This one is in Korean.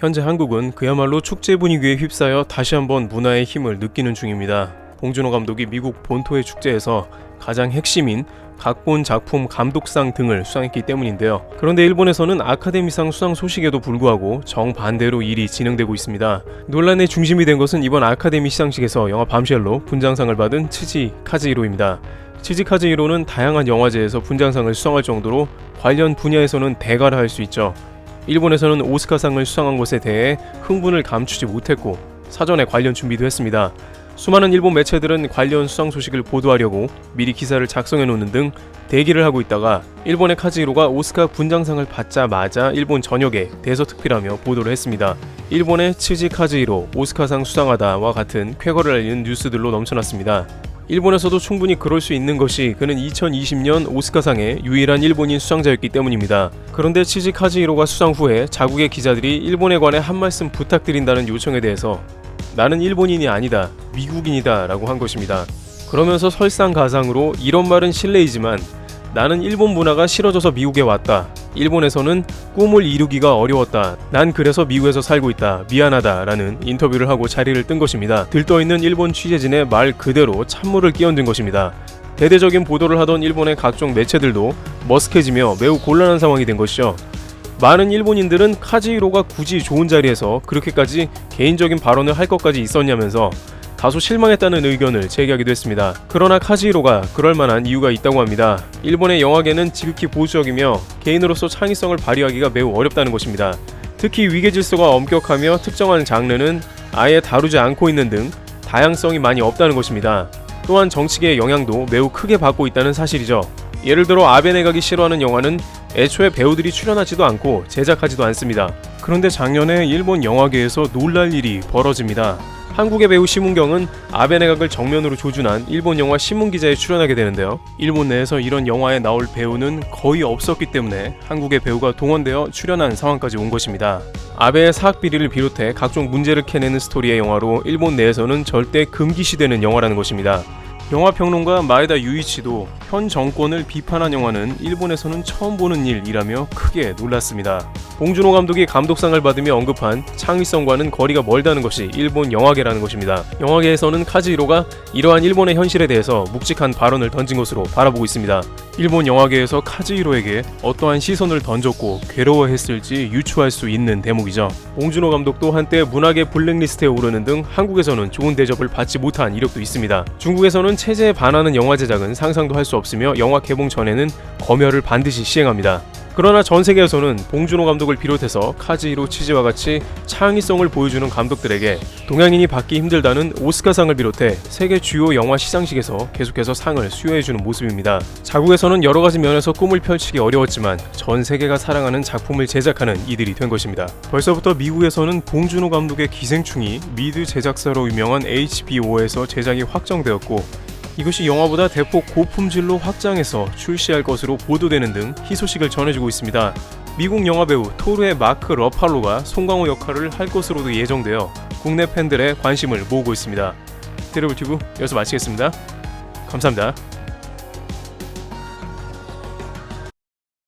현재 한국은 그야말로 축제 분위기에 휩싸여 다시 한번 문화의 힘을 느끼는 중입니다. 봉준호 감독이 미국 본토의 축제에서 가장 핵심인 각본 작품 감독상 등을 수상했기 때문인데요. 그런데 일본에서는 아카데미상 수상 소식에도 불구하고 정반대로 일이 진행되고 있습니다. 논란의 중심이 된 것은 이번 아카데미 시상식에서 영화 밤쉘로 분장상을 받은 츠지 카즈히로입니다. 츠지 카즈히로는 다양한 영화제에서 분장상을 수상할 정도로 관련 분야에서는 대가를 할 수 있죠. 일본에서는 오스카상을 수상한 것에 대해 흥분을 감추지 못했고 사전에 관련 준비도 했습니다. 수많은 일본 매체들은 관련 수상 소식을 보도하려고 미리 기사를 작성해 놓는 등 대기를 하고 있다가 일본의 카즈히로가 오스카 분장상을 받자마자 일본 전역에 대서특필하며 보도를 했습니다. 일본의 츠지 카즈히로 오스카상 수상하다와 같은 쾌거를 알리는 뉴스들로 넘쳐났습니다. 일본에서도 충분히 그럴 수 있는 것이 그는 2020년 오스카상의 유일한 일본인 수상자였기 때문입니다. 그런데 츠지 카즈히로가 수상 후에 자국의 기자들이 일본에 관해 한 말씀 부탁드린다는 요청에 대해서 나는 일본인이 아니다, 미국인이다 라고 한 것입니다. 그러면서 설상가상으로 이런 말은 실례이지만 나는 일본 문화가 싫어져서 미국에 왔다. 일본에서는 꿈을 이루기가 어려웠다. 난 그래서 미국에서 살고 있다. 미안하다 라는 인터뷰를 하고 자리를 뜬 것입니다. 들떠있는 일본 취재진의 말 그대로 찬물을 끼얹은 것입니다. 대대적인 보도를 하던 일본의 각종 매체들도 머쓱해지며 매우 곤란한 상황이 된 것이죠. 많은 일본인들은 카즈히로가 굳이 좋은 자리에서 그렇게까지 개인적인 발언을 할 것까지 있었냐면서 다소 실망했다는 의견을 제기하기도 했습니다. 그러나 카즈히로가 그럴 만한 이유가 있다고 합니다. 일본의 영화계는 지극히 보수적이며 개인으로서 창의성을 발휘하기가 매우 어렵다는 것입니다. 특히 위계질서가 엄격하며 특정한 장르는 아예 다루지 않고 있는 등 다양성이 많이 없다는 것입니다. 또한 정치계의 영향도 매우 크게 받고 있다는 사실이죠. 예를 들어 아베 내각이 싫어하는 영화는 애초에 배우들이 출연하지도 않고 제작하지도 않습니다. 그런데 작년에 일본 영화계에서 놀랄 일이 벌어집니다. 한국의 배우 심은경은 아베 내각을 정면으로 조준한 일본 영화 신문기자에 출연하게 되는데요. 일본 내에서 이런 영화에 나올 배우는 거의 없었기 때문에 한국의 배우가 동원되어 출연한 상황까지 온 것입니다. 아베의 사학 비리를 비롯해 각종 문제를 캐내는 스토리의 영화로 일본 내에서는 절대 금기시되는 영화라는 것입니다. 영화평론가 마에다 유이치도 현 정권을 비판한 영화는 일본에서는 처음 보는 일이라며 크게 놀랐습니다. 봉준호 감독이 감독상을 받으며 언급한 창의성과는 거리가 멀다는 것이 일본 영화계라는 것입니다. 영화계에서는 카즈히로가 이러한 일본의 현실에 대해서 묵직한 발언을 던진 것으로 바라보고 있습니다. 일본 영화계에서 카즈히로에게 어떠한 시선을 던졌고 괴로워했을지 유추할 수 있는 대목이죠. 봉준호 감독도 한때 문학의 블랙리스트에 오르는 등 한국에서는 좋은 대접을 받지 못한 이력도 있습니다. 중국에서는 체제에 반하는 영화 제작은 상상도 할 수 없으며 영화 개봉 전에는 검열을 반드시 시행합니다. 그러나 전 세계에서는 봉준호 감독을 비롯해서 카즈히로 츠지와 같이 창의성을 보여주는 감독들에게 동양인이 받기 힘들다는 오스카상을 비롯해 세계 주요 영화 시상식에서 계속해서 상을 수여해주는 모습입니다. 자국에서는 여러가지 면에서 꿈을 펼치기 어려웠지만 전 세계가 사랑하는 작품을 제작하는 이들이 된 것입니다. 벌써부터 미국에서는 봉준호 감독의 기생충이 미드 제작사로 유명한 HBO에서 제작이 확정되었고 이것이 영화보다 대폭 고품질로 확장해서 출시할 것으로 보도되는 등 희소식을 전해주고 있습니다. 미국 영화배우 토르의 마크 러팔로가 송강호 역할을 할 것으로도 예정되어 국내 팬들의 관심을 모으고 있습니다. 테레블튜브 여기서 마치겠습니다. 감사합니다.